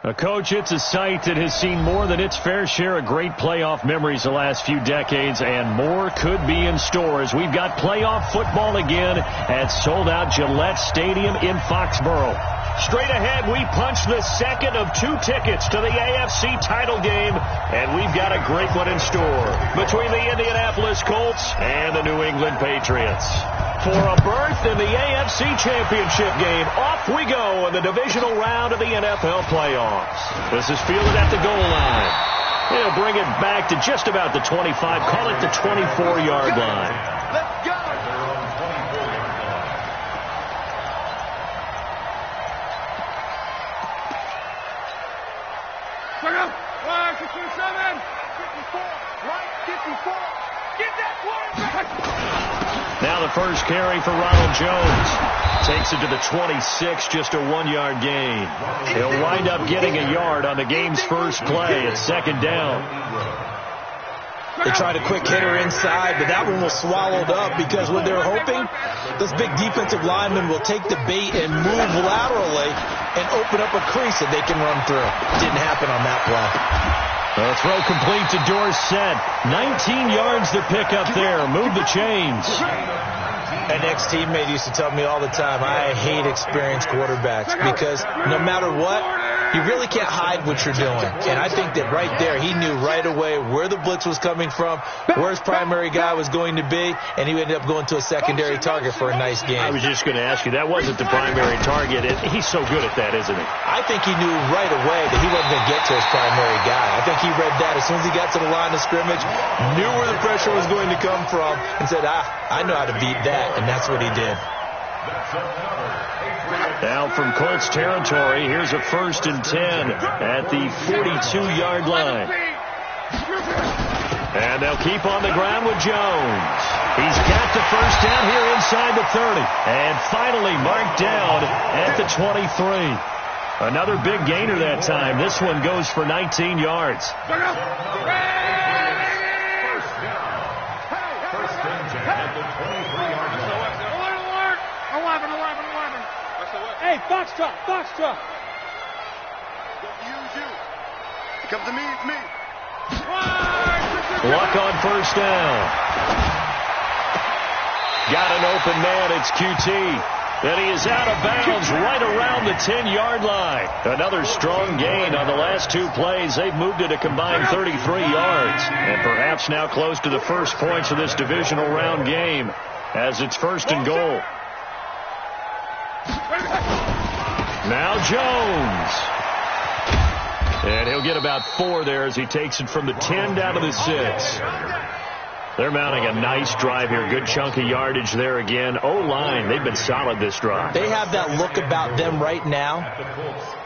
Coach, it's a site that has seen more than its fair share of great playoff memories the last few decades, and more could be in store as we've got playoff football again at sold-out Gillette Stadium in Foxborough. Straight ahead, we punch the second of 2 tickets to the AFC title game, and we've got a great one in store between the Indianapolis Colts and the New England Patriots. For a berth in the AFC Championship game, off we go in the divisional round of the NFL playoffs. This is fielded at the goal line. He'll bring it back to just about the 25, call it the 24-yard line. Let's go! Bring up! 627! 54! Right, 54! Get that quarterback! Now the first carry for Ronald Jones. Takes it to the 26, just a 1-yard gain. He'll wind up getting a yard on the game's first play at second down. They tried a quick hitter inside, but that one was swallowed up because what they're hoping, this big defensive lineman will take the bait and move laterally and open up a crease that they can run through. Didn't happen on that play. A throw complete to Dorsett. 19 yards to pick up there. Move the chains. An ex-teammate used to tell me all the time, I hate experienced quarterbacks because no matter what, you really can't hide what you're doing. And I think that right there, he knew right away where the blitz was coming from, where his primary guy was going to be, and he ended up going to a secondary target for a nice game. I was just going to ask you, that wasn't the primary target. He's so good at that, isn't he? I think he knew right away that he wasn't going to get to his primary guy. I think he read that as soon as he got to the line of scrimmage, knew where the pressure was going to come from, and said, I know how to beat that, and that's what he did. Now from Colts territory, here's a 1st and 10 at the 42-yard line. And they'll keep on the ground with Jones. He's got the first down here inside the 30. And finally marked down at the 23. Another big gainer that time. This one goes for 19 yards. Hey, Foxtrot, Foxtrot. Use you. Come to me, it's me. Luck on first down. Got an open man, it's QT. And he is out of bounds right around the 10-yard line. Another strong gain on the last 2 plays. They've moved it a combined 33 yards. And perhaps now close to the first points of this divisional round game as it's 1st and goal. Now Jones. And he'll get about 4 there as he takes it from the 10 down to the 6. They're mounting a nice drive here. Good chunk of yardage there again. O-line, they've been solid this drive. They have that look about them right now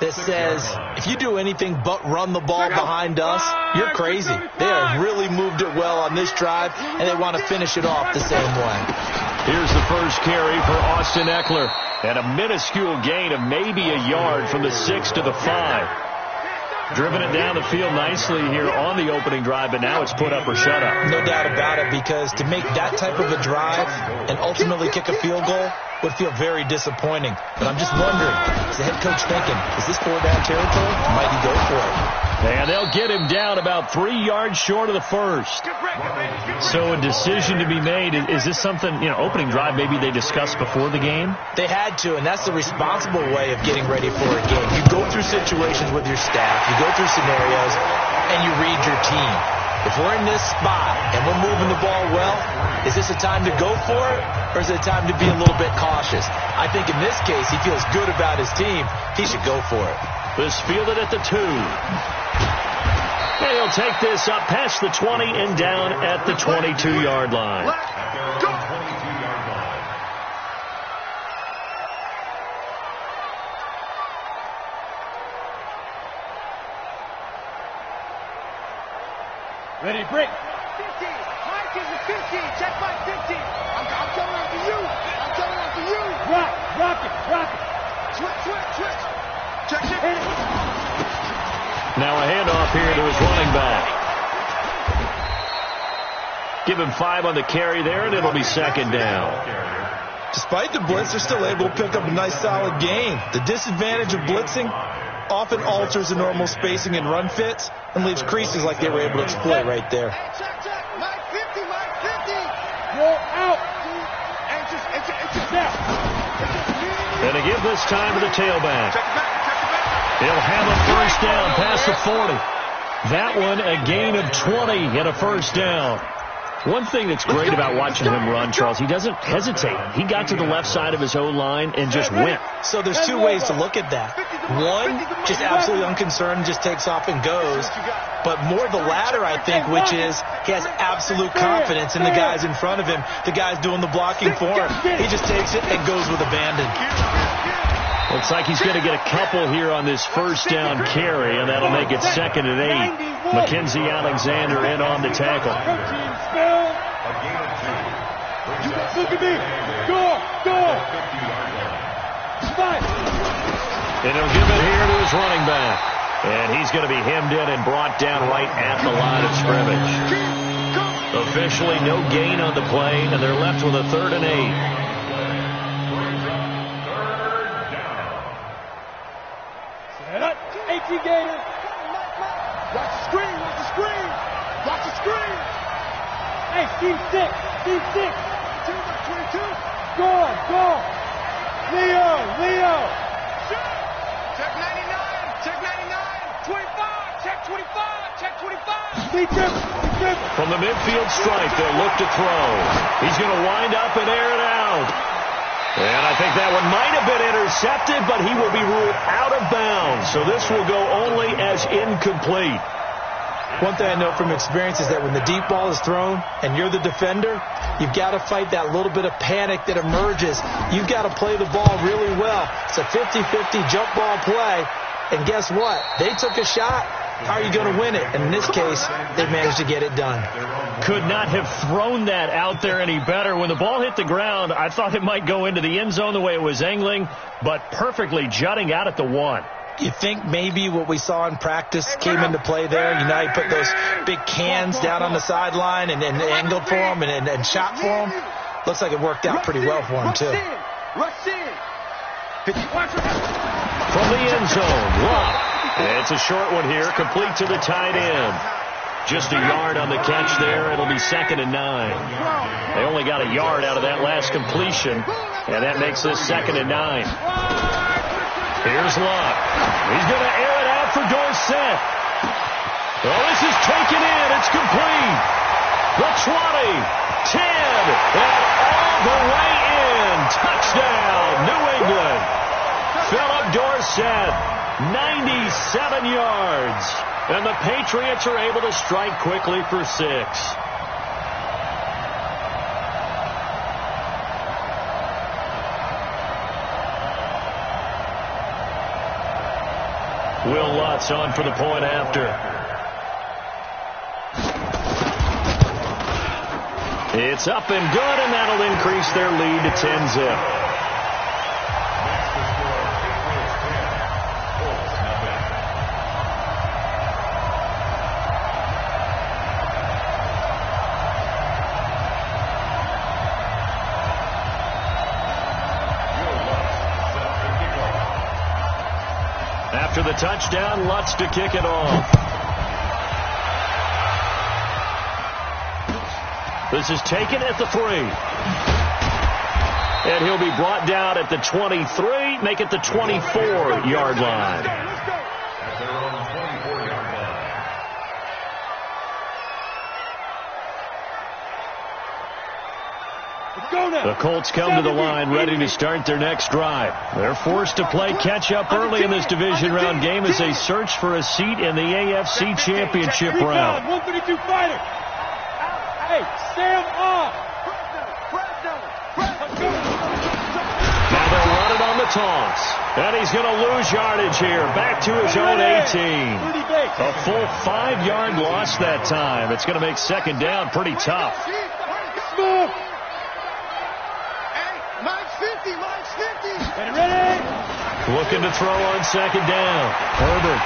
that says, if you do anything but run the ball behind us, you're crazy. They have really moved it well on this drive, and they want to finish it off the same way. Here's the first carry for Austin Eckler. And a minuscule gain of maybe a yard from the 6 to the 5. Driven it down the field nicely here on the opening drive, but now it's put up or shut up. No doubt about it, because to make that type of a drive and ultimately kick a field goal would feel very disappointing. But I'm just wondering, is the head coach thinking, is this 4-down territory? Might he go for it? And they'll get him down about 3 yards short of the first. So a decision to be made. Is this something, opening drive maybe they discussed before the game? They had to, and that's the responsible way of getting ready for a game. You go through situations with your staff, you go through scenarios, and you read your team. If we're in this spot and we're moving the ball well, is this a time to go for it, or is it a time to be a little bit cautious? I think in this case, he feels good about his team. He should go for it. This fielded at the 2. And he'll take this up past the 20 and down at the 22-yard line. Ready, break. 15. Mike is the 15. Check Mike 15. I'm coming on for you. I'm coming on for you. Rock it. Switch. Check. Hit it. Now a handoff here to his running back. Give him 5 on the carry there, and it'll be second down. Despite the blitz, they're still able to pick up a nice solid gain. The disadvantage of blitzing, often alters the normal spacing and run fits and leaves creases like they were able to exploit right there. Mike 50, Mike 50. Roll out. And to give this time to the tailback. He'll have a first down past the 40. That one a gain of 20 and a first down. One thing that's great about watching him run, Charles, he doesn't hesitate. He got to the left side of his O-line and just went. So there's two ways to look at that. One, just absolutely unconcerned, just takes off and goes. But more the latter, I think, which is he has absolute confidence in the guys in front of him, the guys doing the blocking for him. He just takes it and goes with abandon. Looks like he's going to get a couple here on this first down carry, and that'll make it 2nd and 8. Mackenzie Alexander in on the tackle. Look at me. Go. And he'll give it here to his running back. And he's going to be hemmed in and brought down right at the line of scrimmage. Officially no gain on the play, and they're left with a 3rd and 8. Gator. Watch the screen. Hey, Steve 6. 22. Go. Leo. Check 99. 25. Check 25. From the midfield stripe, they'll look to throw. He's going to wind up and air it out. And I think that one might have been intercepted, but he will be ruled out of bounds. So this will go only as incomplete. One thing I know from experience is that when the deep ball is thrown and you're the defender, you've got to fight that little bit of panic that emerges. You've got to play the ball really well. It's a 50-50 jump ball play. And guess what? They took a shot. How are you going to win it? And in this case, they managed to get it done. Could not have thrown that out there any better. When the ball hit the ground, I thought it might go into the end zone the way it was angling, but perfectly jutting out at the 1. You think maybe what we saw in practice came into play there? You know, you put those big cans down on the sideline and angled for them and shot for them. Looks like it worked out pretty well for him, too. From the end zone, Locke. It's a short one here, complete to the tight end. Just a yard on the catch there. It'll be 2nd and 9. They only got a yard out of that last completion, and that makes this 2nd and 9. Here's Locke. He's going to air it out for Dorsett. Well, this is taken in. It's complete. The 20, 10, and all the way in. Touchdown, New England. Philip Dorsett, 97 yards. And the Patriots are able to strike quickly for 6. Will Lutz on for the point after. It's up and good, and that'll increase their lead to 10-zip. After the touchdown, Lutz to kick it off. This is taken at the 3. And he'll be brought down at the 23, make it the 24-yard line. The Colts come to the line ready to start their next drive. They're forced to play catch-up early in this division round game as they search for a seat in the AFC Championship round. 132 fighter. Hey, Sam off. Now they'll run it on the toss. And he's going to lose yardage here. Back to his own 18. A full 5-yard loss that time. It's going to make second down pretty tough. Looking to throw on second down. Herbert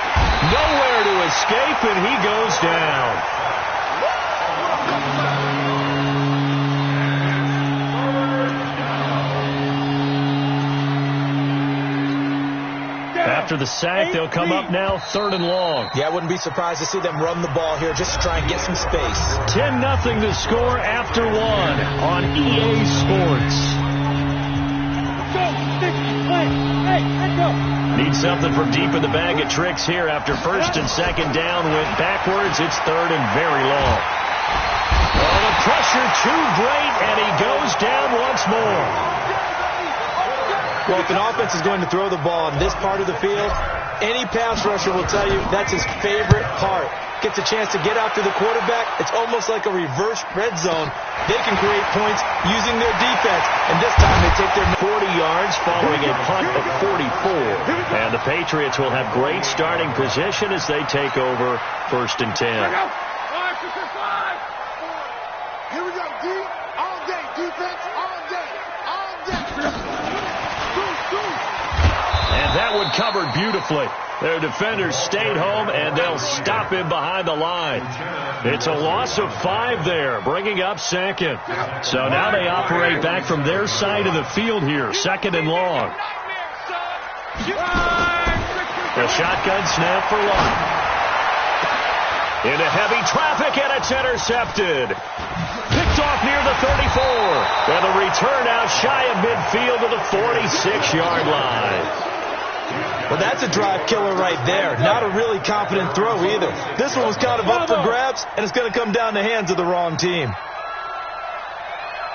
nowhere to escape, and he goes down. after the sack. They'll come up now 3rd and long. Yeah, I wouldn't be surprised to see them run the ball here just to try and get some space. 10-0 to score after 1 on EA Sports. Need something from deep in the bag of tricks here after 1st and 2nd down. Went backwards. It's 3rd and very long. Oh, the pressure too great, and he goes down once more. Well, if an offense is going to throw the ball in this part of the field, any pass rusher will tell you that's his favorite part. Gets a chance to get after the quarterback. It's almost like a reverse red zone. They can create points using their defense, and this time they take their 40 yards following a punt of 44. And the Patriots will have great starting position as they take over 1st and 10. Here we go, D. All day, defense, all day, all day. And that one covered beautifully. Their defenders stayed home, and they'll stop him behind the line. It's a loss of 5 there, bringing up 2nd. So now they operate back from their side of the field here, 2nd and long. The shotgun snap for Lott. Into heavy traffic, and it's intercepted. Picked off near the 34. And the return out shy of midfield to the 46-yard line. Well, that's a drive killer right there. Not a really confident throw either. This one was kind of up for grabs, and it's going to come down the hands of the wrong team.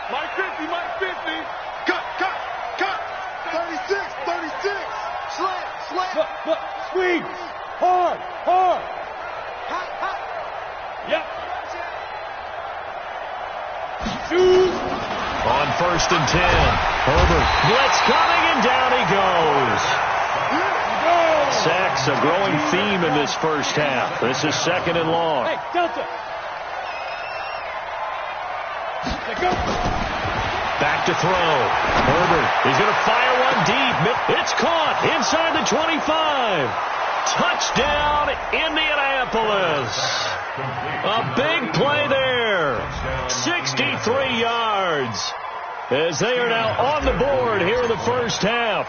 Mike 50, Mike 50. Cut. 36. Slant. Squeeze. Hard. Hot. Yep. Shoot. On 1st and 10. Herbert. Blitz coming, and down he goes. Sacks, a growing theme in this first half. This is 2nd and long. Hey, Delta. Go. Back to throw. Herbert. He's going to fire one deep. It's caught inside the 25. Touchdown, Indianapolis. A big play there. 63 yards. As they are now on the board here in the first half.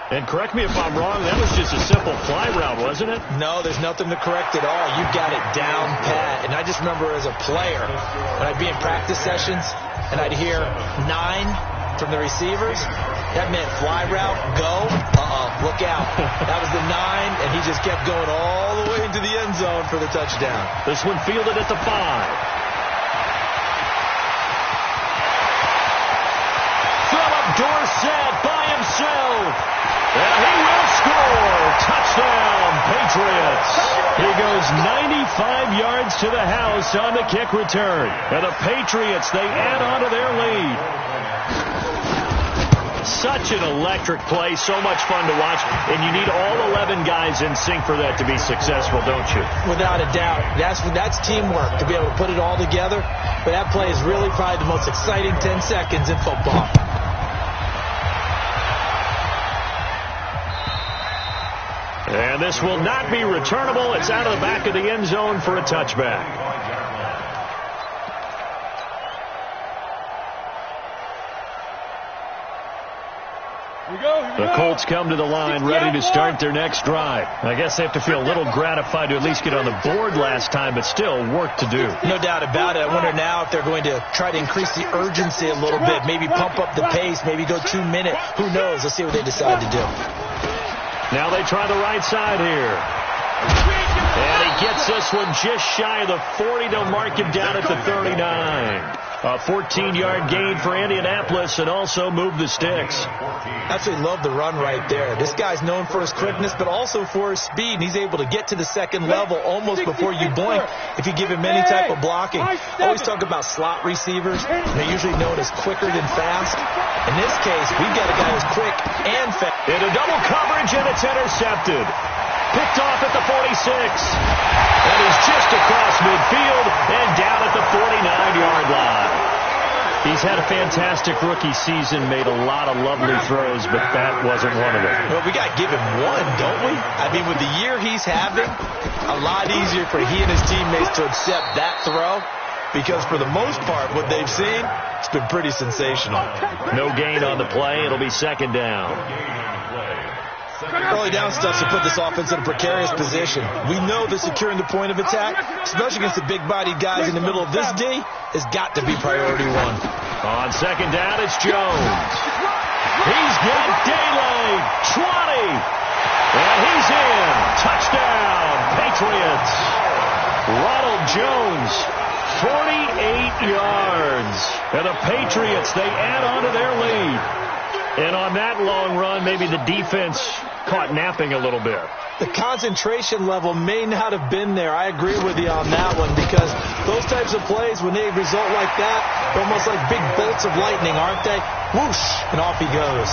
And correct me if I'm wrong, that was just a simple fly route, wasn't it? No, there's nothing to correct at all. You got it down pat. And I just remember as a player, when I'd be in practice sessions, and I'd hear 9 from the receivers, that meant fly route, go, look out. That was the 9, and he just kept going all the way into the end zone for the touchdown. This one fielded at the 5. Philip Dorsett by himself. And he will score. Touchdown, Patriots. He goes 95 yards to the house on the kick return. And the Patriots, they add on to their lead. Such an electric play, so much fun to watch. And you need all 11 guys in sync for that to be successful, don't you? Without a doubt. That's teamwork, to be able to put it all together. But that play is really probably the most exciting 10 seconds in football. And this will not be returnable. It's out of the back of the end zone for a touchback. The Colts come to the line ready to start their next drive. I guess they have to feel a little gratified to at least get on the board last time, but still work to do. No doubt about it. I wonder now if they're going to try to increase the urgency a little bit, maybe pump up the pace, maybe go 2 minutes. Who knows? Let's see what they decide to do. Now they try the right side here. And he gets this one just shy of the 40. They'll mark him down at the 39. A 14-yard gain for Indianapolis and also move the sticks. Absolutely love the run right there. This guy's known for his quickness, but also for his speed. And he's able to get to the second level almost before you blink if you give him any type of blocking. Always talk about slot receivers. They're usually known as quicker than fast. In this case, we've got a guy who's quick and fast. Into double coverage, and it's intercepted. Picked off at the 46. And he's just across midfield and down at the 49-yard line. He's had a fantastic rookie season, made a lot of lovely throws, but that wasn't one of them. Well, we got to give him one, don't we? I mean, with the year he's having, a lot easier for he and his teammates to accept that throw, because for the most part, what they've seen, it's been pretty sensational. No gain on the play. It'll be second down. Early down stuff to put this offense in a precarious position. We know that securing the point of attack, especially against the big-bodied guys in the middle of this D, has got to be priority one. On second down, it's Jones. He's got daylight. 20. And he's in. Touchdown, Patriots. Ronald Jones, 48 yards. And the Patriots, they add on to their lead. And on that long run, maybe the defense caught napping a little bit. The concentration level may not have been there. I agree with you on that one, because those types of plays, when they result like that, they're almost like big bolts of lightning, aren't they? Whoosh, and off he goes.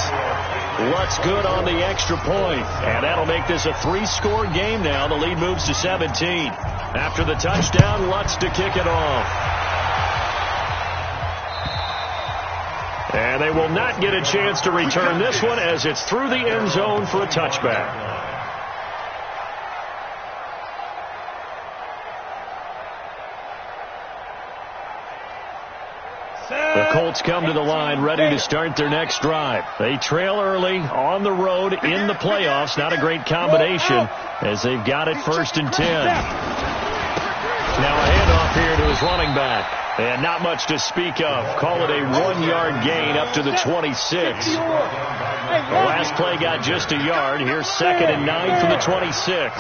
Lutz good on the extra point, and that'll make this a 3-score game now. The lead moves to 17. After the touchdown, Lutz to kick it off. And they will not get a chance to return this one, as it's through the end zone for a touchback. The Colts come to the line, ready to start their next drive. They trail early on the road in the playoffs. Not a great combination, as they've got it 1st and 10. Now a handoff here to his running back. And not much to speak of. Call it a 1-yard gain up to the 26. The last play got just a yard. Here's 2nd and 9 from the 26.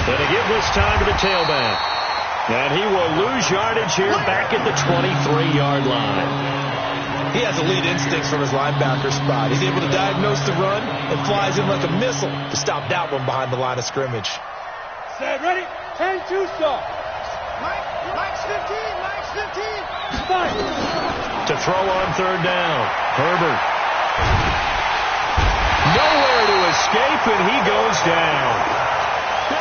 And to give this time to the tailback. And he will lose yardage here back at the 23-yard line. He has elite instincts from his linebacker spot. He's able to diagnose the run and flies in like a missile to stop that one behind the line of scrimmage. Set, ready? 10-2 start. Mike's 15. Mike's 15. Start. To throw on 3rd down. Herbert. Nowhere to escape, and he goes down.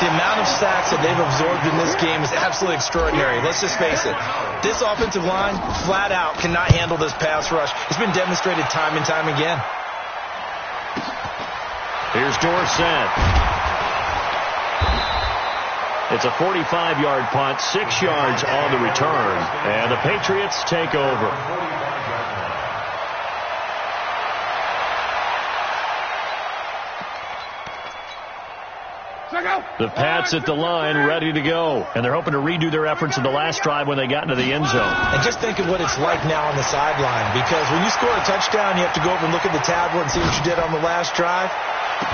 The amount of sacks that they've absorbed in this game is absolutely extraordinary. Let's just face it. This offensive line, flat out, cannot handle this pass rush. It's been demonstrated time and time again. Here's Dorsett. It's a 45-yard punt, 6 yards on the return, and the Patriots take over. The Pats at the line, ready to go, and they're hoping to redo their efforts in the last drive when they got into the end zone. And just think of what it's like now on the sideline, because when you score a touchdown, you have to go over and look at the tablet and see what you did on the last drive.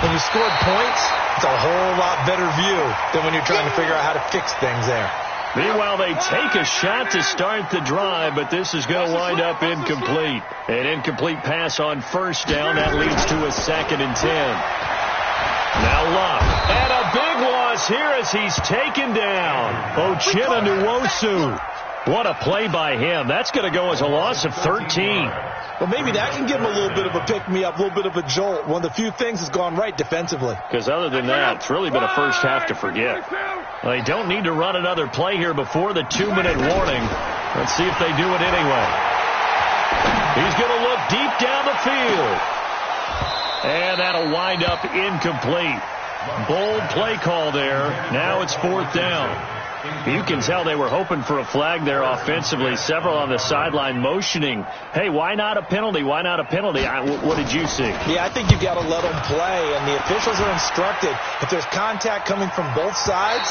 When you scored points, it's a whole lot better view than when you're trying to figure out how to fix things there. Meanwhile, they take a shot to start the drive, but this is going to wind up incomplete. An incomplete pass on 1st down. That leads to a 2nd and 10. Now Luck. And a big loss here as he's taken down. Uchenna Nwosu. What a play by him. That's going to go as a loss of 13. Well, maybe that can give him a little bit of a pick-me-up, a little bit of a jolt. One of the few things that's gone right defensively. Because other than that, it's really been a first half to forget. Well, they don't need to run another play here before the 2-minute warning. Let's see if they do it anyway. He's going to look deep down the field. And that'll wind up incomplete. Bold play call there. Now it's 4th down. You can tell they were hoping for a flag there offensively. Several on the sideline motioning, hey, why not a penalty? Why not a penalty? What did you see? Yeah, I think you've got to let them play, and the officials are instructed. If there's contact coming from both sides,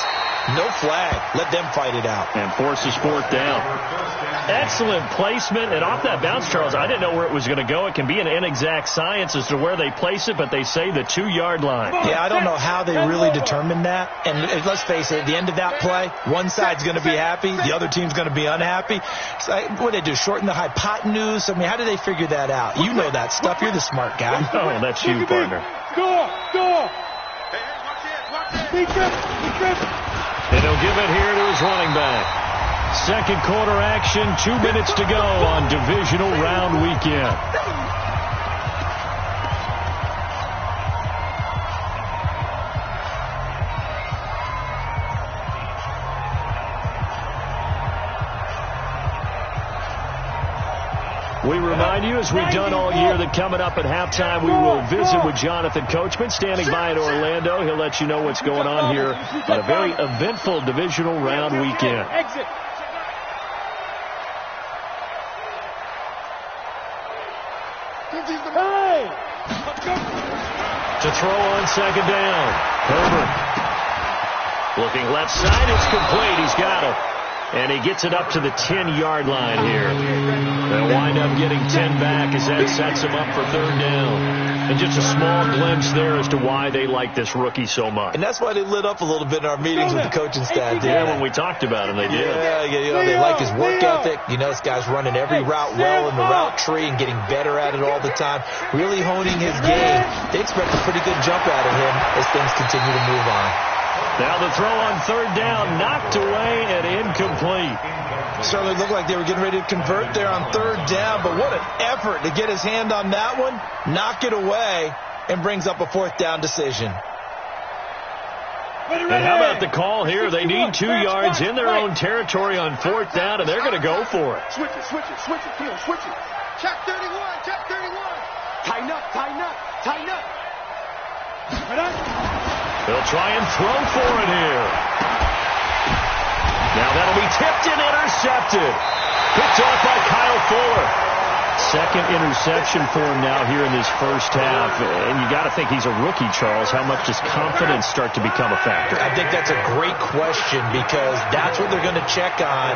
no flag. Let them fight it out. And forces 4th down. Excellent placement. And off that bounce, Charles, I didn't know where it was going to go. It can be an inexact science as to where they place it, but they say the 2-yard line. Yeah, I don't know how they really determined that. And let's face it, at the end of that play, one side's going to be happy, the other team's going to be unhappy. So, what did they do, shorten the hypotenuse? I mean, how did they figure that out? You know that stuff. You're the smart guy. Oh, that's you, partner. Score! Big trip! And he'll give it here to his running back. Second quarter action, 2 minutes to go on divisional round weekend. We remind you, as we've done all year, that coming up at halftime, we will visit with Jonathan Coachman, standing by in Orlando. He'll let you know what's going on here on a very eventful divisional round weekend. Hey! To throw on second down. Herbert. Looking left side, it's complete. He's got it. And he gets it up to the 10-yard line here. They'll wind up getting 10 back as that sets him up for third down. And just a small glimpse there as to why they like this rookie so much. And that's why they lit up a little bit in our meetings with the coaching staff. Yeah, when we talked about him, they did. Yeah, you know, they like his work ethic. You know, this guy's running every route well in the route tree and getting better at it all the time. Really honing his game. They expect a pretty good jump out of him as things continue to move on. Now the throw on third down, knocked away and incomplete. Certainly looked like they were getting ready to convert there on third down, but what an effort to get his hand on that one, knock it away, and brings up a fourth down decision. And how about the call here? They need 2 yards in their own territory on fourth down, and they're going to go for it. Switch it, Theo, switch it. Check 31, check 31. Tighten up, tighten up, tighten up. They'll try and throw for it here. Now that'll be tipped and intercepted. Picked off by Kyle Fuller. Second interception for him now here in this first half. And you got to think he's a rookie, Charles. How much does confidence start to become a factor? I think that's a great question because that's what they're going to check on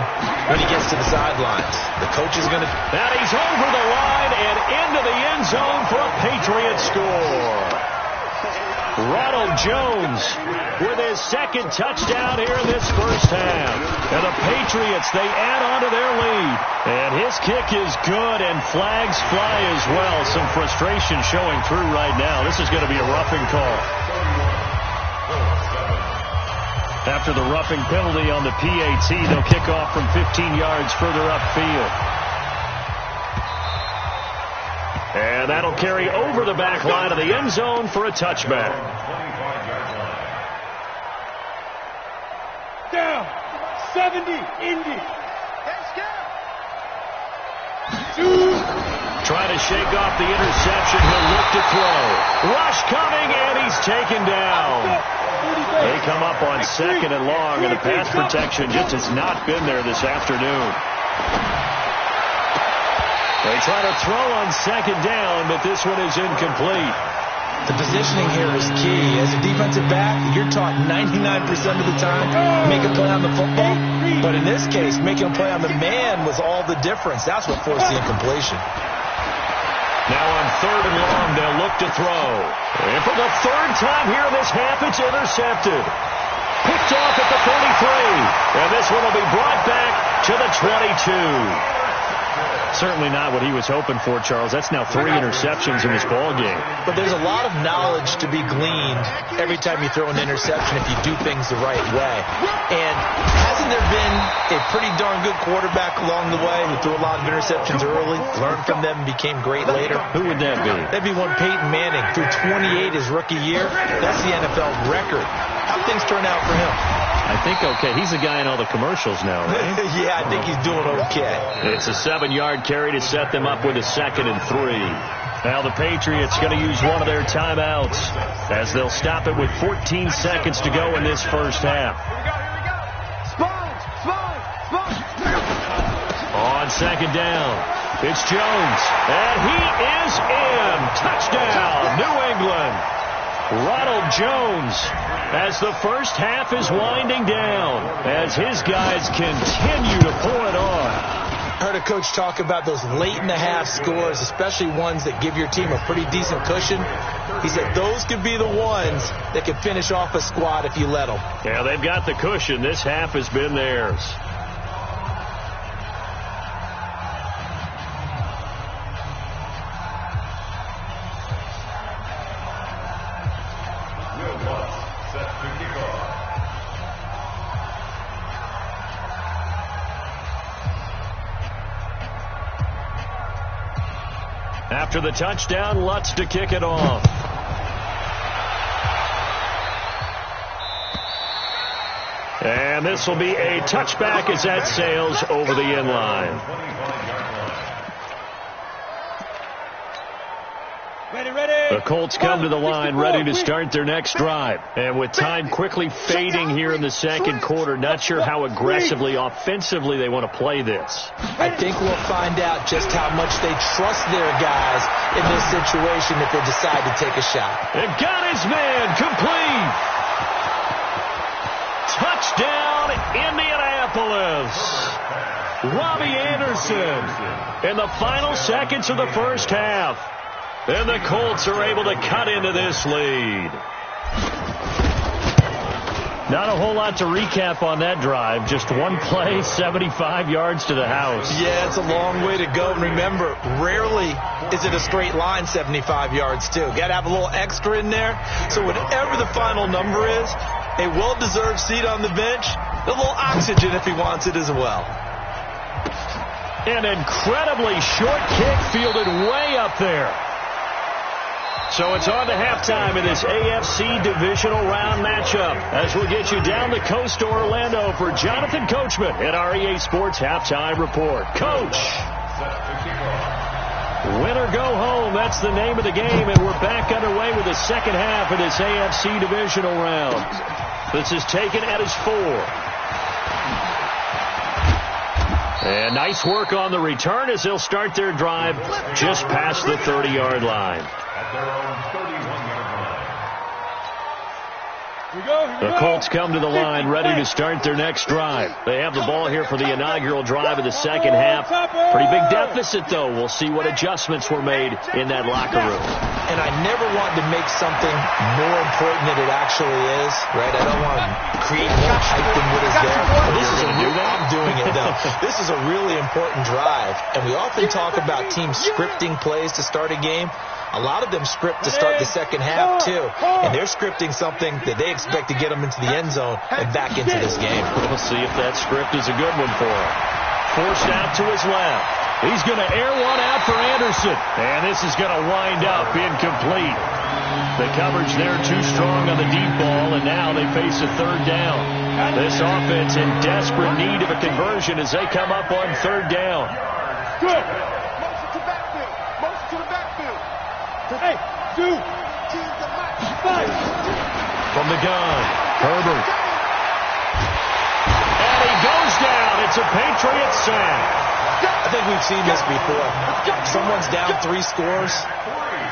when he gets to the sidelines. The coach is going to... Now he's over the line and into the end zone for a Patriot score. Ronald Jones with his second touchdown here in this first half. And the Patriots, they add on to their lead. And his kick is good, and flags fly as well. Some frustration showing through right now. This is going to be a roughing call. After the roughing penalty on the PAT, they'll kick off from 15 yards further upfield. And that'll carry over the back line of the end zone for a touchback. Down. 70. Indy. Trying to shake off the interception. He'll look to throw. Rush coming, and he's taken down. They come up on second and long, and the pass protection just has not been there this afternoon. They try to throw on second down, but this one is incomplete. The positioning here is key. As a defensive back, you're taught 99% of the time, make a play on the football. But in this case, making a play on the man was all the difference. That's what forced the incompletion. Now on third and long, they'll look to throw. And for the third time here in this half, it's intercepted. Picked off at the 33. And this one will be brought back to the 22. Certainly not what he was hoping for, Charles. That's now 3 interceptions in this ball game. But there's a lot of knowledge to be gleaned every time you throw an interception if you do things the right way. And hasn't there been a pretty darn good quarterback along the way who threw a lot of interceptions early, learned from them, and became great later? Who would that be? That'd be one Peyton Manning. Threw 28 his rookie year. That's the NFL record. How'd things turn out for him? I think okay. He's the guy in all the commercials now, right? Yeah, I think he's doing okay. It's a 7-yard carry to set them up with a 2nd and 3. Now the Patriots going to use one of their timeouts as they'll stop it with 14 seconds to go in this first half. On second down, it's Jones, and he is in. Touchdown, New England. Ronald Jones, as the first half is winding down, as his guys continue to pour it on. Heard a coach talk about those late-in-the-half scores, especially ones that give your team a pretty decent cushion. He said those could be the ones that could finish off a squad if you let them. Yeah, they've got the cushion. This half has been theirs. After the touchdown, Lutz to kick it off. And this will be a touchback as that sails over the end line. The Colts come to the line ready to start their next drive. And with time quickly fading here in the second quarter, not sure how aggressively, offensively they want to play this. I think we'll find out just how much they trust their guys in this situation if they decide to take a shot. And got his man complete. Touchdown, Indianapolis. Robbie Anderson in the final seconds of the first half. And the Colts are able to cut into this lead. Not a whole lot to recap on that drive. Just one play, 75 yards to the house. Yeah, it's a long way to go. And remember, rarely is it a straight line 75 yards, too. Got to have a little extra in there. So whatever the final number is, a well-deserved seat on the bench, a little oxygen if he wants it as well. An incredibly short kick fielded way up there. So it's on to halftime in this AFC divisional round matchup as we'll get you down the coast to Orlando for Jonathan Coachman at our EA Sports Halftime Report. Coach! Win or go home, that's the name of the game, and we're back underway with the second half of this AFC divisional round. This is taken at his 4. And nice work on the return as they'll start their drive just past the 30-yard line. The Colts come to the line ready to start their next drive. They have the ball here for the inaugural drive of the second half. Pretty big deficit, though. We'll see what adjustments were made in that locker room. And I never want to make something more important than it actually is, right? I don't want to create more hype than what is there. I'm doing it, though. This is a really important drive. And we often talk about teams scripting plays to start a game. A lot of them script to start the second half, too. And they're scripting something that they expect to get them into the end zone and back into this game. We'll see if that script is a good one for him. Forced out to his left. He's going to air one out for Anderson. And this is going to wind up incomplete. The coverage there too strong on the deep ball, and now they face a third down. This offense in desperate need of a conversion as they come up on third down. Good. Motion to backfield. Motion to the backfield. Hey, 2. From the gun, Herbert. And he goes down. It's a Patriots sack. I think we've seen this before. Someone's down 3 scores.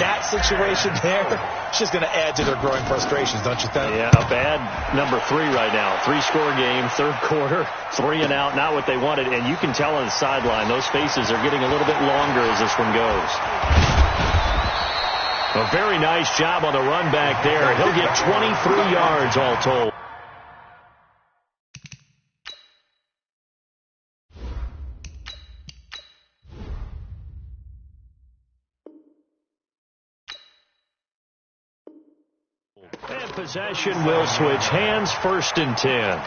That situation there, it's just going to add to their growing frustrations, don't you think? Yeah, a bad number 3 right now. 3-score game, third quarter, 3 and out, not what they wanted. And you can tell on the sideline, those faces are getting a little bit longer as this one goes. A very nice job on the run back there. He'll get 23 yards all told. And possession will switch hands, 1st and 10.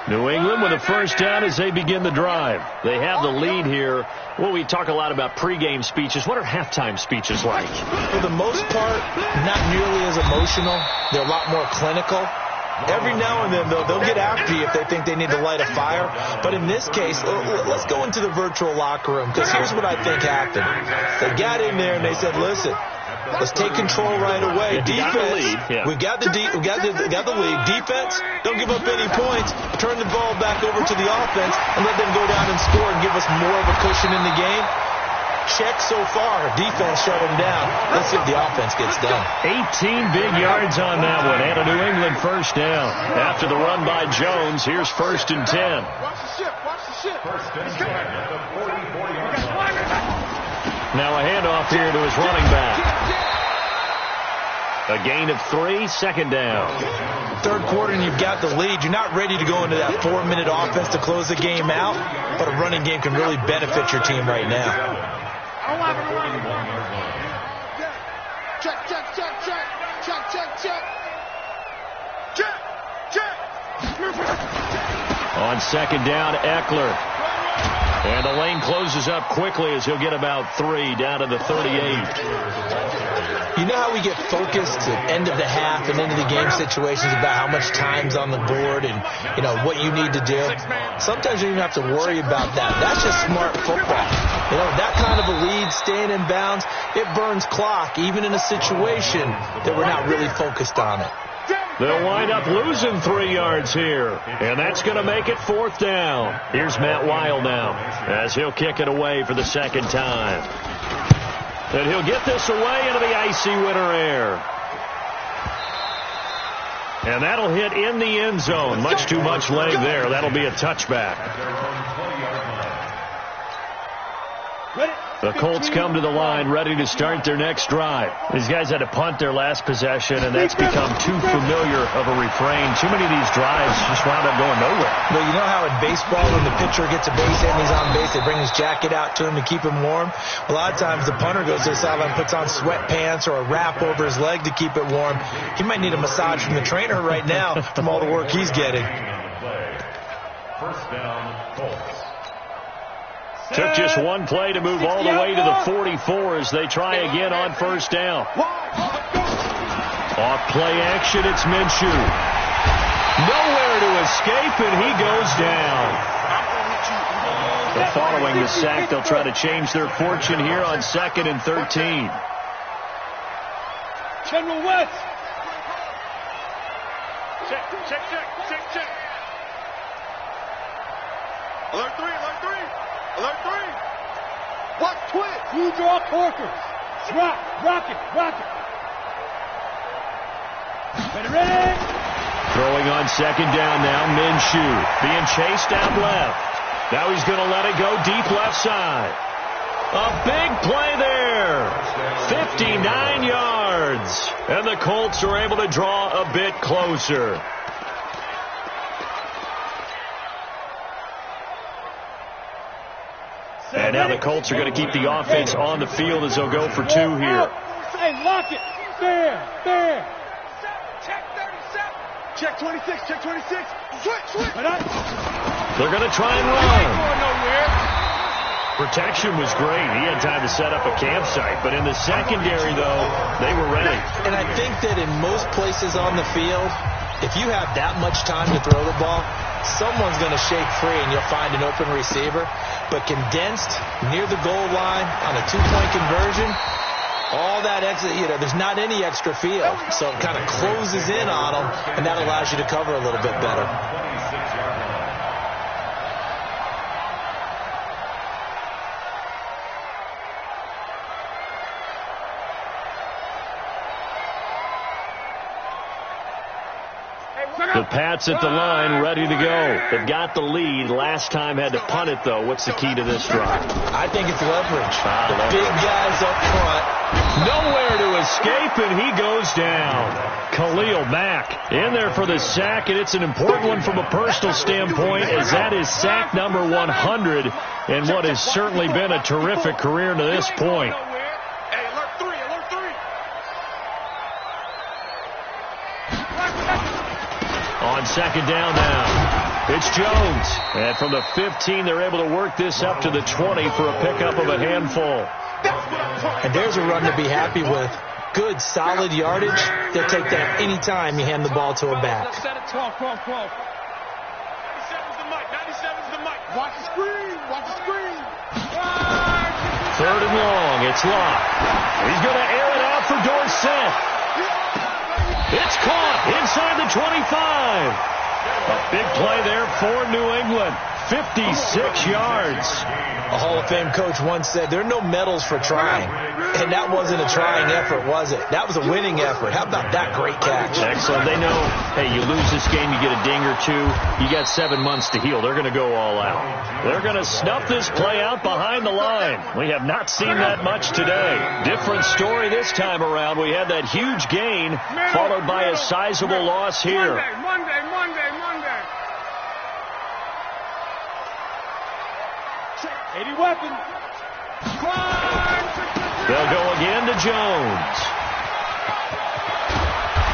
New England with a first down as they begin the drive. They have the lead here. Well, we talk a lot about pregame speeches. What are halftime speeches like? For the most part, not nearly as emotional. They're a lot more clinical. Every now and then, though, they'll get after you if they think they need to light a fire. But in this case, let's go into the virtual locker room, because here's what I think happened. They got in there and they said, listen, let's take control right away. Defense, we got the lead. Defense, don't give up any points. Turn the ball back over to the offense and let them go down and score and give us more of a cushion in the game. Check so far. Defense shut them down. Let's see if the offense gets done. 18 big yards on that one, and a New England first down. After the run by Jones, here's 1st and 10. Watch the ship. Watch the ship. Now a handoff here to his running back. A gain of 3, 2nd down. Third quarter and you've got the lead. You're not ready to go into that 4-minute offense to close the game out, but a running game can really benefit your team right now. Check, check, check, check. Check, check, check. Check, check. On 2nd down, Eckler. And the lane closes up quickly as he'll get about 3 down to the 38. You know how we get focused at end of the half and into the game situations about how much time's on the board and, you know, what you need to do? Sometimes you don't even have to worry about that. That's just smart football. You know, that kind of a lead, staying in bounds, it burns clock, even in a situation that we're not really focused on it. They'll wind up losing 3 yards here, and that's going to make it 4th down. Here's Matt Weil now, as he'll kick it away for the 2nd time. And he'll get this away into the icy winter air. And that'll hit in the end zone. Much too much leg there. That'll be a touchback. The Colts come to the line ready to start their next drive. These guys had to punt their last possession, and that's become too familiar of a refrain. Too many of these drives just wound up going nowhere. But you know how in baseball, when the pitcher gets a base hit and he's on base, they bring his jacket out to him to keep him warm? A lot of times the punter goes to the sideline, puts on sweatpants or a wrap over his leg to keep it warm. He might need a massage from the trainer right now from all the work he's getting. First down, Colts. Took just one play to move all the way to the 44 as they try again on 1st down. Off play action, it's Minshew. Nowhere to escape, and he goes down. But following the sack, they'll try to change their fortune here on 2nd and 13. General West. Check. Alert 3. Alert 3. What? Twitch. You draw Corker. Rock it. Ready. Throwing on 2nd down now, Minshew being chased out left. Now he's going to let it go deep left side. A big play there. 59 yards. And the Colts are able to draw a bit closer. And now the Colts are going to keep the offense on the field as they'll go for 2 here. Hey, lock it. There. Check 37. Check 26. Switch. They're going to try and run. Protection was great. He had time to set up a campsite. But in the secondary, though, they were ready. And I think that in most places on the field, if you have that much time to throw the ball, someone's going to shake free and you'll find an open receiver. But condensed near the goal line on a 2-point conversion, all that extra, there's not any extra field. So it kind of closes in on them, and that allows you to cover a little bit better. The Pats at the line, ready to go. They've got the lead. Last time had to punt it, though. What's the key to this drive? I think it's leverage. The big guys up front. Nowhere to escape, and he goes down. Khalil Mack in there for the sack, and it's an important one from a personal standpoint, as that is sack number 100 in what has certainly been a terrific career to this point. On 2nd down now, it's Jones. And from the 15, they're able to work this up to the 20 for a pickup of a handful. And there's a run to be happy with. Good, solid yardage. They'll take that any time you hand the ball to a back. 97's the mic. Watch the screen. 3rd and long. It's Locke. He's going to air it out for Dorsett. It's caught inside the 25. A big play there for New England. 56 yards. A Hall of Fame coach once said, there are no medals for trying. And that wasn't a trying effort, was it? That was a winning effort. How about that great catch? Excellent. They know, hey, you lose this game, you get a ding or two. You got 7 months to heal. They're going to go all out. They're going to snuff this play out behind the line. We have not seen that much today. Different story this time around. We had that huge gain followed by a sizable loss here. Monday. 80 weapons. They'll go again to Jones.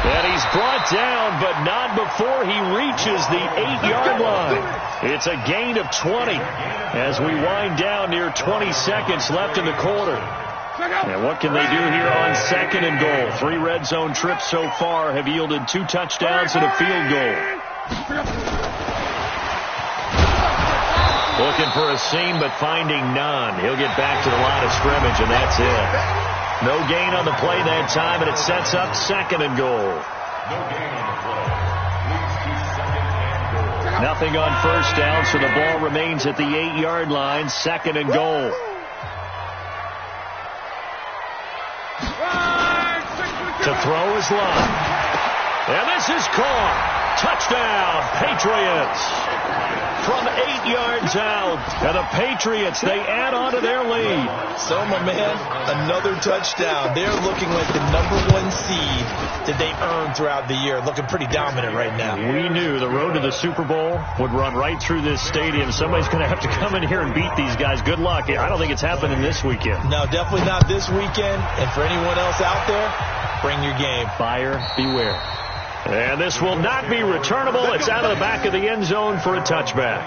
And he's brought down, but not before he reaches the 8-yard line. It's a gain of 20 as we wind down near 20 seconds left in the quarter. And what can they do here on 2nd and goal? 3 red zone trips so far have yielded 2 touchdowns and a field goal. Looking for a seam, but finding none. He'll get back to the line of scrimmage, and that's it. No gain on the play that time, and it sets up 2nd and goal. No gain on the play. Leads to 2nd and goal. Nothing on 1st down, so the ball remains at the 8-yard line, 2nd and goal. To throw is Lund. And this is caught. Touchdown, Patriots. From 8 yards out. And the Patriots, they add on to their lead. So, my man, another touchdown. They're looking like the #1 seed that they earned throughout the year. Looking pretty dominant right now. We knew the road to the Super Bowl would run right through this stadium. Somebody's going to have to come in here and beat these guys. Good luck. I don't think it's happening this weekend. No, definitely not this weekend. And for anyone else out there, bring your game. Buyer beware. And this will not be returnable. It's out of the back of the end zone for a touchback.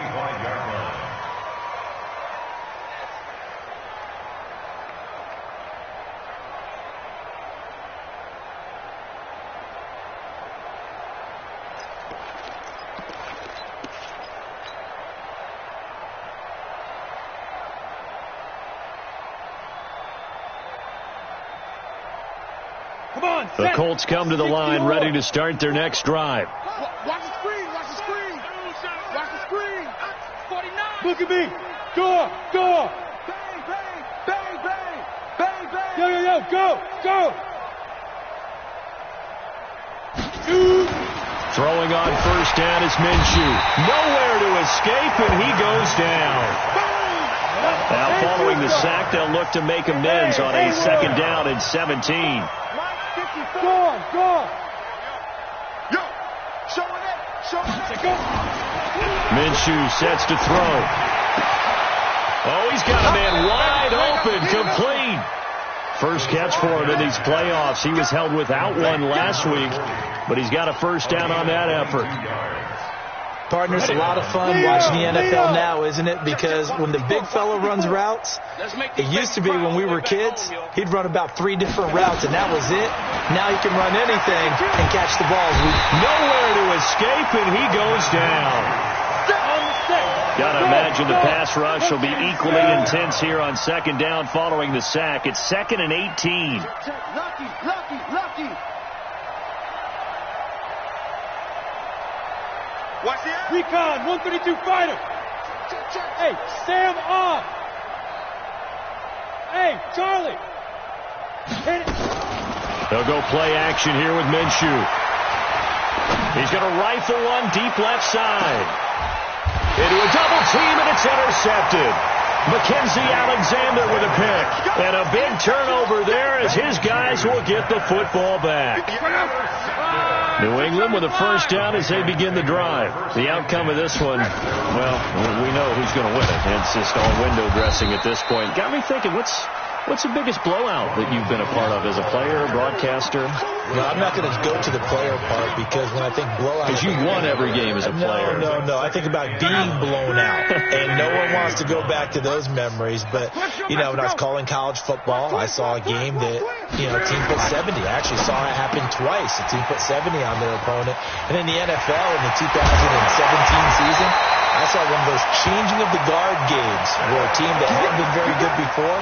The Colts come to the line, ready to start their next drive. Watch the screen. Watch the screen. Watch the screen. 49. Look at me. Go. Bang, bang, bang, bang, bang, bang. Yo, go. Throwing on 1st down is Minshew. Nowhere to escape, and he goes down. Now following the sack, they'll look to make amends on a 2nd down and 17. Go. Yo, showing it. Minshew sets to throw. Oh, he's got a man wide open, complete. First catch for him in these playoffs. He was held without one last week, but he's got a 1st down on that effort. Partner, it's a lot of fun watching the NFL now, isn't it? Because when the big fella runs routes, it used to be when we were kids, he'd run about 3 different routes, and that was it. Now he can run anything and catch the ball. Nowhere to escape, and he goes down. Got to imagine the pass rush will be equally intense here on 2nd down following the sack. It's 2nd and 18. Lucky. Watch the air. Recon, 132 fighter. Hey, Sam off. Hey, Charlie. Hit it. They'll go play action here with Minshew. He's going to rifle one deep left side. Into a double team, and it's intercepted. Mackenzie Alexander with a pick. And a big turnover there as his guys will get the football back. New England with a 1st down as they begin the drive. The outcome of this one, well, we know who's going to win it. It's just all window dressing at this point. Got me thinking, what's the biggest blowout that you've been a part of as a player, broadcaster? No, I'm not going to go to the player part because when I think blowout... Because you won every game as a player. No. I think about being blown out. And no one wants to go back to those memories. But, when I was calling college football, I saw a game that, a team put 70. I actually saw it happen twice. A team put 70 on their opponent. And in the NFL in the 2017 season, I saw one of those changing of the guard games where a team that hadn't been very good before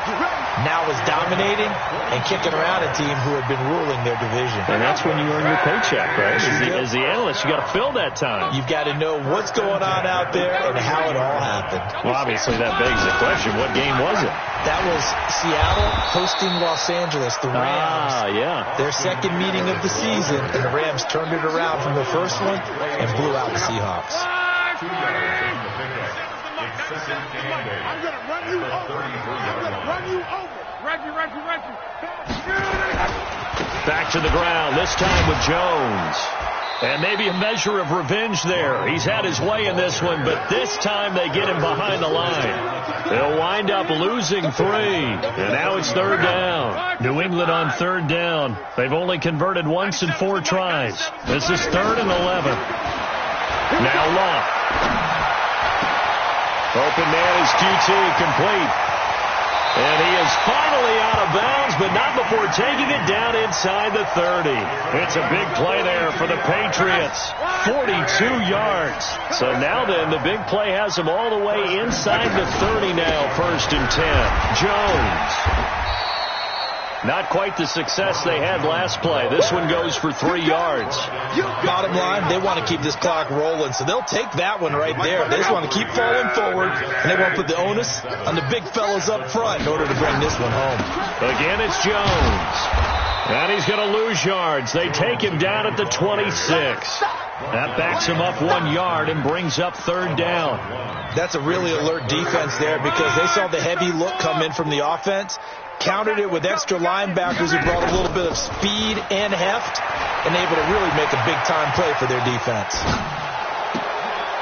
now was dominating and kicking around a team who had been ruling their division. And that's when you earn your paycheck, right? As the analyst, you got to fill that time. You've got to know what's going on out there and how it all happened. Well, obviously that begs the question, what game was it? That was Seattle hosting Los Angeles, the Rams. Yeah. Their second meeting of the season, and the Rams turned it around from the first one and blew out the Seahawks. 2 yards taking the pickup. It's 2nd and 8. I'm going to run you over. Reggie. Back to the ground, this time with Jones. And maybe a measure of revenge there. He's had his way in this one, but this time they get him behind the line. They'll wind up losing 3. And now it's 3rd down. New England on 3rd down. They've only converted once in 4 tries. This is 3rd and 11. Now Love. Open man is QT, complete. And he is finally out of bounds, but not before taking it down inside the 30. It's a big play there for the Patriots. 42 yards. So now then, the big play has him all the way inside the 30 now, 1st and 10. Jones. Not quite the success they had last play. This one goes for 3 yards. Bottom line, they want to keep this clock rolling, so they'll take that one right there. They just want to keep falling forward, and they want to put the onus on the big fellows up front in order to bring this one home. Again, it's Jones. And he's going to lose yards. They take him down at the 26. That backs him up 1 yard and brings up 3rd down. That's a really alert defense there because they saw the heavy look come in from the offense, countered it with extra linebackers who brought a little bit of speed and heft, and able to really make a big-time play for their defense.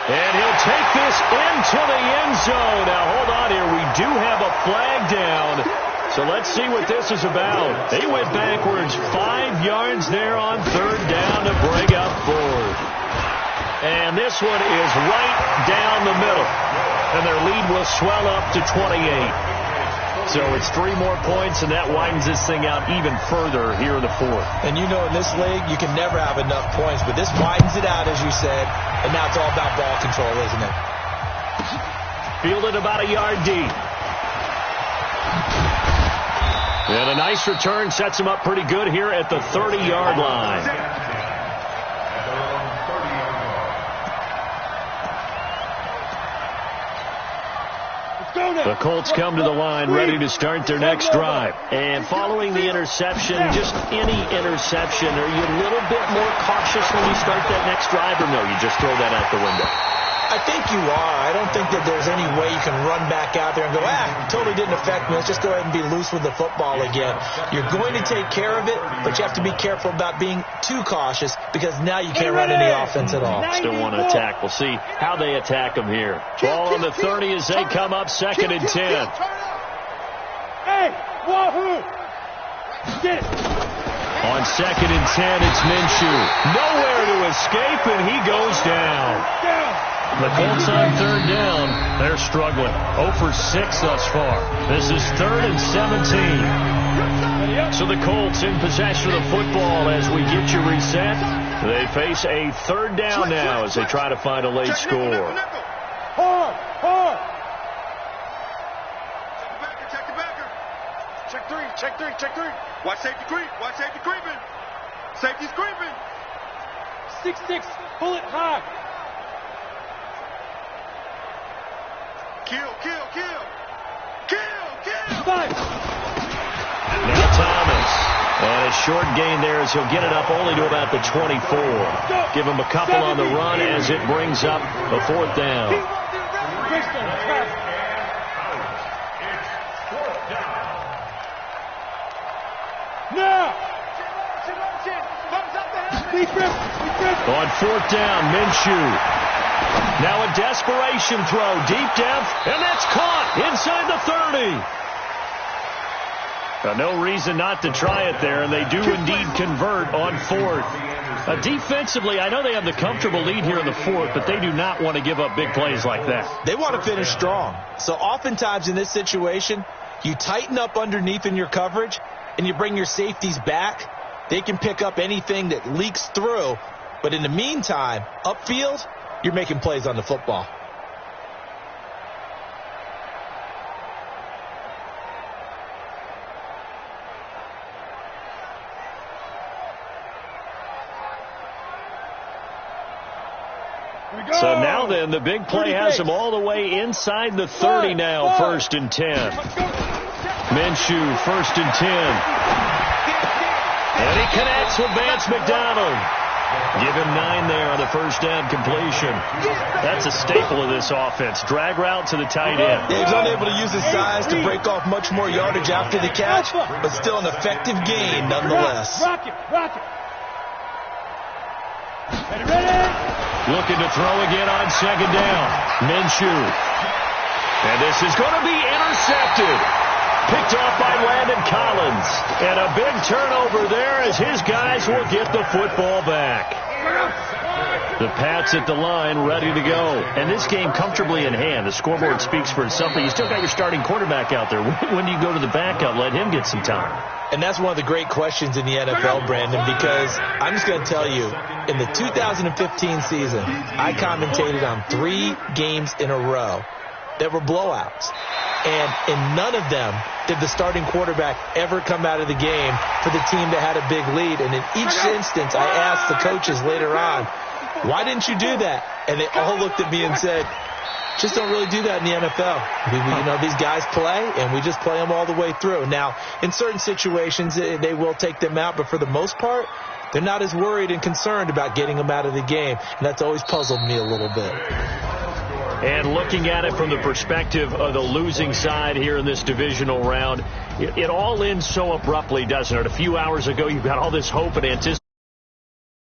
And he'll take this into the end zone. Now, hold on here. We do have a flag down. So let's see what this is about. They went backwards 5 yards there on 3rd down to bring up 4th. And this one is right down the middle. And their lead will swell up to 28. So it's 3 more points, and that widens this thing out even further here in the 4th. And you know in this league, you can never have enough points, but this widens it out, as you said, and now it's all about ball control, isn't it? Fielded about a yard deep. And a nice return sets him up pretty good here at the 30-yard line. The Colts come to the line ready to start their next drive. And following the interception, just any interception, are you a little bit more cautious when you start that next drive, or no, you just throw that out the window? I think you are. I don't think that there's any way you can run back out there and go, totally didn't affect me. Let's just go ahead and be loose with the football again. You're going to take care of it, but you have to be careful about being too cautious because now you can't run any offense at all. Still want to attack. We'll see how they attack them here. Ball on the 30 as they come up 2nd and 10. Hey, wahoo! Get it. On 2nd and 10, it's Minshew. Nowhere to escape, and he goes down. The Colts on 3rd down. They're struggling. 0 for 6 thus far. This is 3rd and 17. So the Colts in possession of the football as we get you reset. They face a 3rd down now as they try to find a late score. Hard. Check the backer. Check 3. Watch safety creeping. Safety's creeping. 6-6. Bullet high. Kill. 5. Now Thomas. And a short gain there as he'll get it up only to about the 24. Give him a couple on the run as it brings up the 4th down. Now. On 4th down, Minshew. Now a desperation throw, deep depth, and that's caught inside the 30. No reason not to try it there, and they do indeed convert on 4th. Defensively, I know they have the comfortable lead here in the 4th, but they do not want to give up big plays like that. They want to finish strong. So oftentimes in this situation, you tighten up underneath in your coverage, and you bring your safeties back. They can pick up anything that leaks through, but in the meantime, upfield, you're making plays on the football. So now then, the big play has them all the way inside the 30 now, 1st and 10. Minshew, 1st and 10. And he connects with Vance McDonald. Give him 9 there on the 1st down completion. That's a staple of this offense. Drag route to the tight end. He's unable to use his size to break off much more yardage after the catch, but still an effective gain nonetheless. Rocket. Ready. Looking to throw again on 2nd down. Minshew. And this is going to be intercepted. Picked off by Landon Collins. And a big turnover there as his guys will get the football back. The Pats at the line ready to go. And this game comfortably in hand. The scoreboard speaks for itself, but you still got your starting quarterback out there. When do you go to the backup? Let him get some time. And that's one of the great questions in the NFL, Brandon, because I'm just going to tell you, in the 2015 season, I commentated on 3 games in a row. that were blowouts. And in none of them did the starting quarterback ever come out of the game for the team that had a big lead. And in each instance, I asked the coaches later on, why didn't you do that? And they all looked at me and said, just don't really do that in the NFL. These guys play, and we just play them all the way through. Now, in certain situations, they will take them out, but for the most part, they're not as worried and concerned about getting them out of the game, and that's always puzzled me a little bit. And looking at it from the perspective of the losing side here in this divisional round, it all ends so abruptly, doesn't it? A few hours ago, you've got all this hope and anticipation.